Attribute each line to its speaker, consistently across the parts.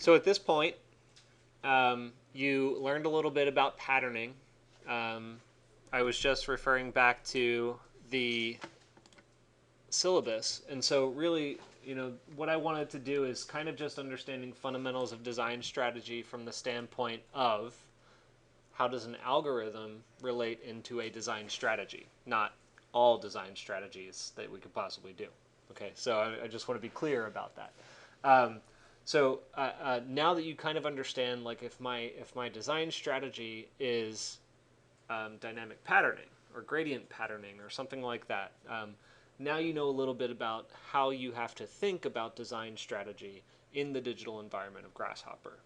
Speaker 1: So at this point, you learned a little bit about patterning. I was just referring back to the syllabus, and so really, what I wanted to do is kind of just understanding fundamentals of design strategy from the standpoint of how does an algorithm relate into a design strategy, not all design strategies that we could possibly do. Okay, so I just want to be clear about that. Now that you kind of understand, like if my design strategy is dynamic patterning or gradient patterning or something like that, now you know a little bit about how you have to think about design strategy in the digital environment of Grasshopper.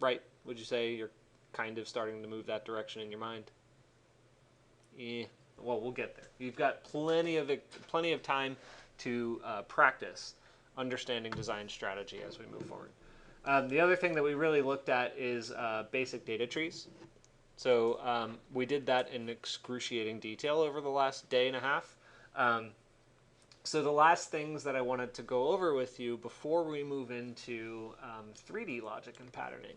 Speaker 1: Right? Would you say you're kind of starting to move that direction in your mind? Yeah. Well, we'll get there. You've got plenty of time to practice understanding design strategy as we move forward. The other thing that we really looked at is basic data trees. So we did that in excruciating detail over the last day and a half. So the last things that I wanted to go over with you before we move into 3D logic and patterning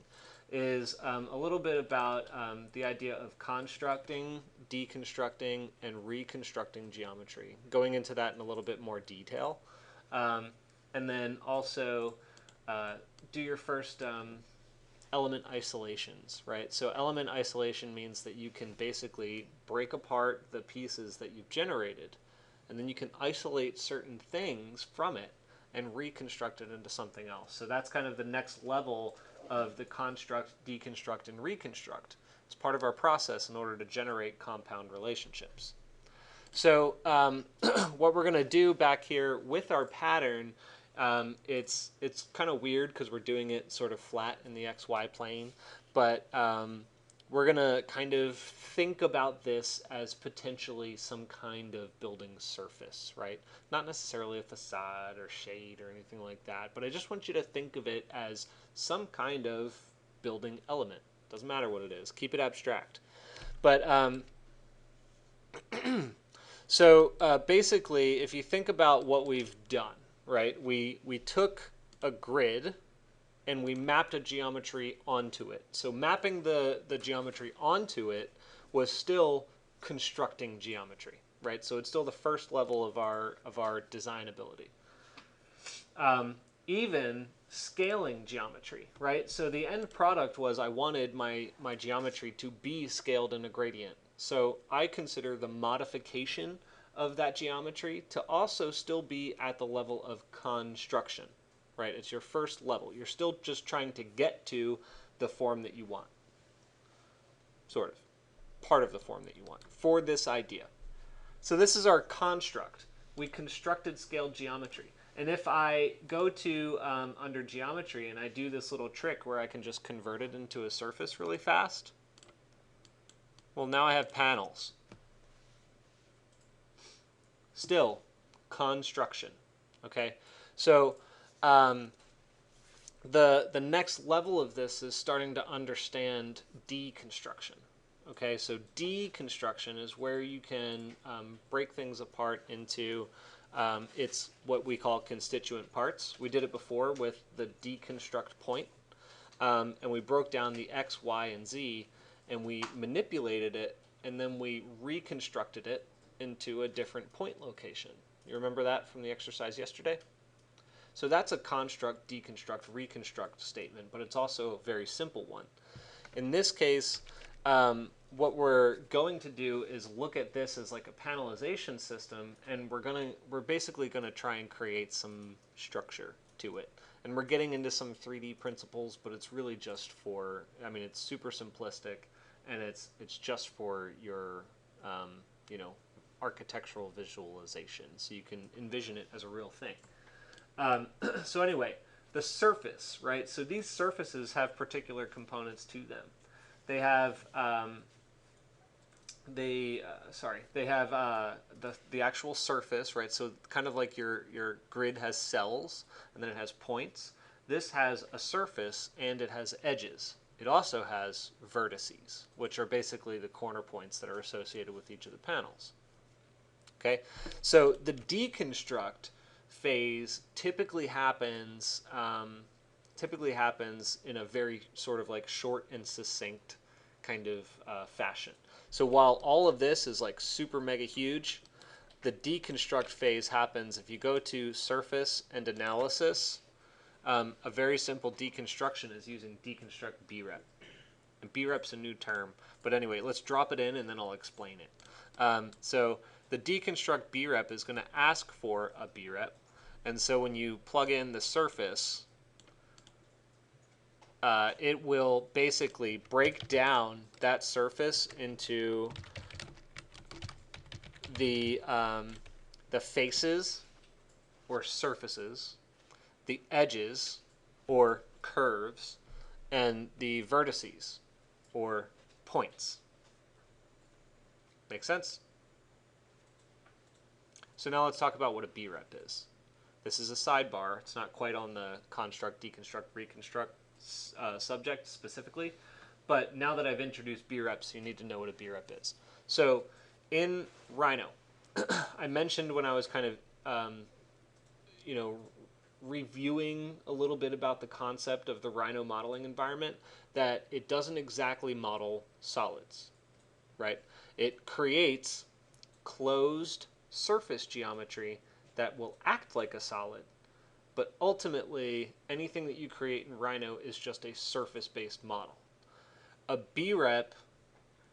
Speaker 1: is a little bit about the idea of constructing, deconstructing, and reconstructing geometry, going into that in a little bit more detail. And then also do your first element isolations, right? So element isolation means that you can basically break apart the pieces that you've generated, and then you can isolate certain things from it and reconstruct it into something else. So that's kind of the next level of the construct, deconstruct, and reconstruct. It's part of our process in order to generate compound relationships. So what we're going to do back here with our pattern, it's kind of weird because we're doing it sort of flat in the XY plane, but we're going to kind of think about this as potentially some kind of building surface, right? Not necessarily a facade or shade or anything like that, but I just want you to think of it as some kind of building element. Doesn't matter what it is. Keep it abstract. But basically, if you think about what we've done, right? We took a grid and we mapped a geometry onto it. So mapping the geometry onto it was still constructing geometry, right? So it's still the first level of our design ability. Even scaling geometry, right? So the end product was I wanted my geometry to be scaled in a gradient. So I consider the modification of that geometry to also still be at the level of construction, right? It's your first level. You're still just trying to get to the form that you want, sort of, part of the form that you want for this idea. So this is our construct. We constructed scaled geometry. And if I go to under geometry and I do this little trick where I can just convert it into a surface really fast, well, now I have panels. Still, construction. Okay, so the next level of this is starting to understand deconstruction. Okay, so deconstruction is where you can break things apart into it's what we call constituent parts. We did it before with the deconstruct point, and we broke down the X, Y, and Z, and we manipulated it, and then we reconstructed it into a different point location. You remember that from the exercise yesterday? So that's a construct, deconstruct, reconstruct statement, but it's also a very simple one. In this case, what we're going to do is look at this as like a panelization system, and we're basically gonna try and create some structure to it. And we're getting into some 3D principles, but it's really just for, I mean, it's super simplistic, and it's just for your, architectural visualization, so you can envision it as a real thing. So anyway, the surface, right? So these surfaces have particular components to them. They have the actual surface, right? So kind of like your grid has cells and then it has points. This has a surface and it has edges. It also has vertices, which are basically the corner points that are associated with each of the panels. Okay, so the deconstruct phase typically happens typically happens in a very sort of like short and succinct kind of fashion. So while all of this is like super mega huge, the deconstruct phase happens if you go to surface and analysis. A very simple deconstruction is using deconstruct brep. And brep's a new term, but anyway, let's drop it in and then I'll explain it. So the deconstruct brep is going to ask for a brep, and so when you plug in the surface, it will basically break down that surface into the faces or surfaces, the edges or curves, and the vertices or points. Make sense? So now let's talk about what a brep is. This is a sidebar. It's not quite on the construct, deconstruct, reconstruct subject specifically, but now that I've introduced breps, you need to know what a brep is. So in Rhino, I mentioned when I was kind of, reviewing a little bit about the concept of the Rhino modeling environment, that it doesn't exactly model solids, right? It creates closed surface geometry that will act like a solid, but ultimately anything that you create in Rhino is just a surface-based model. A brep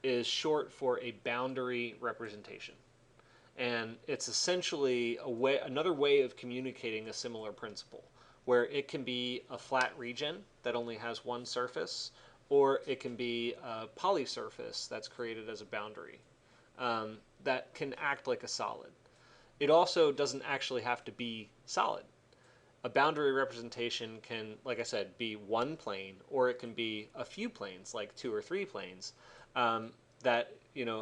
Speaker 1: is short for a boundary representation, and it's essentially another way of communicating a similar principle, where it can be a flat region that only has one surface, or it can be a polysurface that's created as a boundary that can act like a solid. It also doesn't actually have to be solid. A boundary representation can, like I said, be one plane, or it can be a few planes, like 2 or 3 planes, that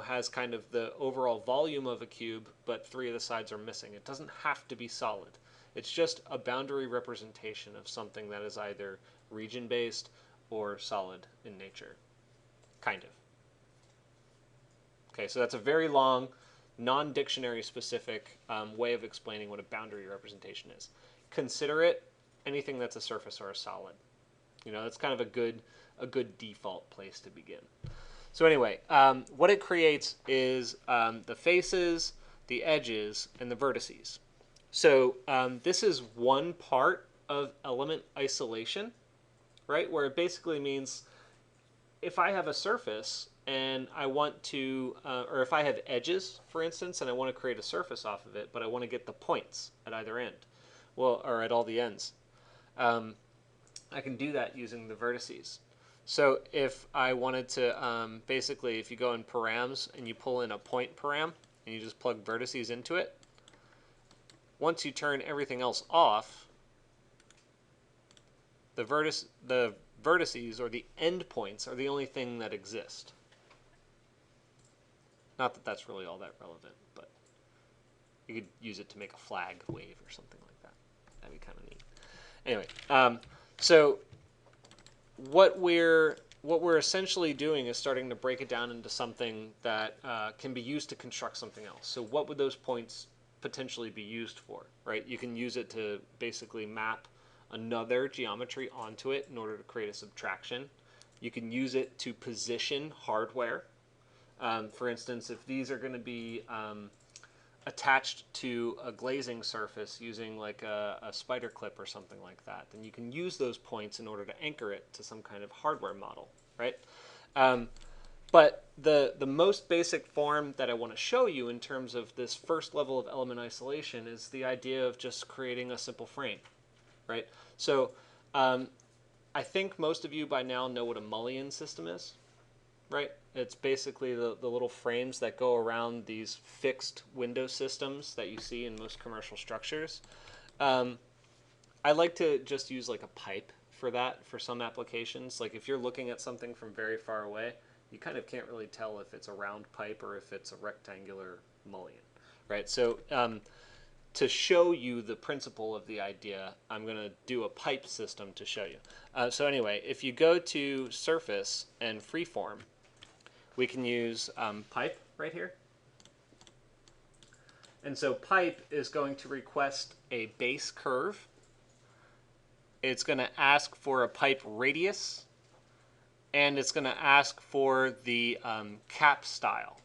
Speaker 1: has kind of the overall volume of a cube, but 3 of the sides are missing. It doesn't have to be solid. It's just a boundary representation of something that is either region-based or solid in nature, kind of. Okay, so that's a very long, non-dictionary specific way of explaining what a boundary representation is. Consider it anything that's a surface or a solid. That's kind of a good default place to begin. So anyway, what it creates is the faces, the edges, and the vertices. So this is one part of element isolation, right? Where it basically means if I have a surface and I want to, or if I have edges, for instance, and I want to create a surface off of it, but I want to get the points at either end, or at all the ends, I can do that using the vertices. So if I wanted to, basically, if you go in params and you pull in a point param and you just plug vertices into it, once you turn everything else off, the vertices or the endpoints are the only thing that exist. Not that that's really all that relevant, but you could use it to make a flag wave or something like that. That'd be kind of neat. Anyway, so what we're essentially doing is starting to break it down into something that can be used to construct something else. So what would those points potentially be used for, right? You can use it to basically map another geometry onto it in order to create a subtraction. You can use it to position hardware. For instance, if these are going to be attached to a glazing surface using like a spider clip or something like that, then you can use those points in order to anchor it to some kind of hardware model, right? But the most basic form that I want to show you in terms of this first level of element isolation is the idea of just creating a simple frame, right? So I think most of you by now know what a mullion system is, right? It's basically the little frames that go around these fixed window systems that you see in most commercial structures. I like to just use like a pipe for that for some applications. Like if you're looking at something from very far away, you kind of can't really tell if it's a round pipe or if it's a rectangular mullion, right? So to show you the principle of the idea, I'm going to do a pipe system to show you. So anyway, if you go to Surface and Freeform, we can use pipe right here. And so pipe is going to request a base curve it's going to ask for a pipe radius, and it's going to ask for the cap style.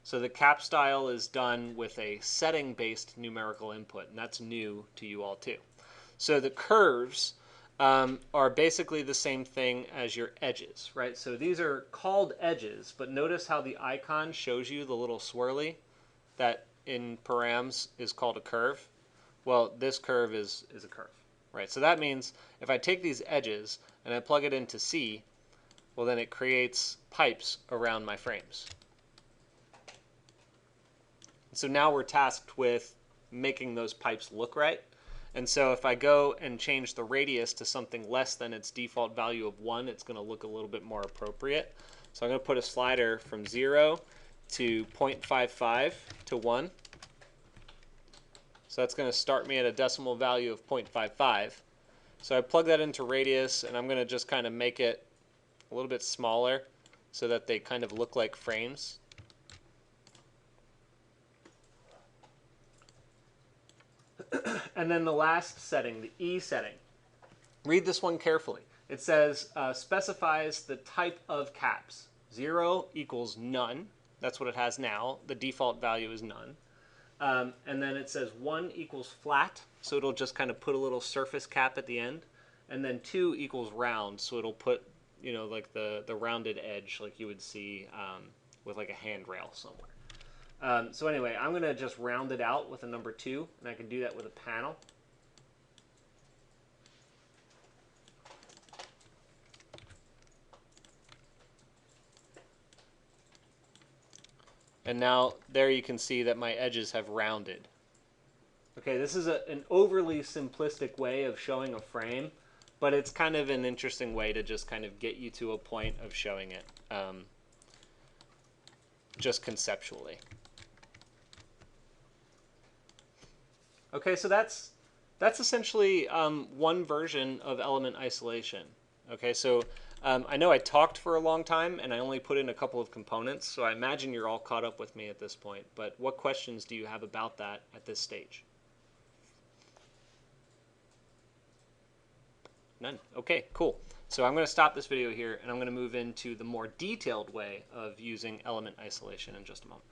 Speaker 1: So the cap style is done with a setting-based numerical input, and that's new to you all too. So the curves are basically the same thing as your edges, right? So these are called edges, but notice how the icon shows you the little swirly that in params is called a curve. Well, this curve is a curve, right? So that means if I take these edges and I plug it into C, well, then it creates pipes around my frames. So now we're tasked with making those pipes look right. And so if I go and change the radius to something less than its default value of 1, it's going to look a little bit more appropriate. So I'm going to put a slider from 0 to 0.55 to 1. So that's going to start me at a decimal value of 0.55. So I plug that into radius, and I'm going to just kind of make it a little bit smaller so that they kind of look like frames. And then the last setting, the E setting. Read this one carefully. It says, specifies the type of caps. 0 equals none. That's what it has now. The default value is none. And then it says 1 equals flat, so it'll just kind of put a little surface cap at the end. And then 2 equals round, so it'll put, you know, like the rounded edge like you would see with like a handrail somewhere. So anyway, I'm going to just round it out with a number 2, and I can do that with a panel. And now there you can see that my edges have rounded. Okay, this is an overly simplistic way of showing a frame, but it's kind of an interesting way to just kind of get you to a point of showing it just conceptually. Okay, so that's essentially one version of element isolation. Okay, so I know I talked for a long time and I only put in a couple of components, so I imagine you're all caught up with me at this point, but what questions do you have about that at this stage? None? Okay, cool. So I'm going to stop this video here and I'm going to move into the more detailed way of using element isolation in just a moment.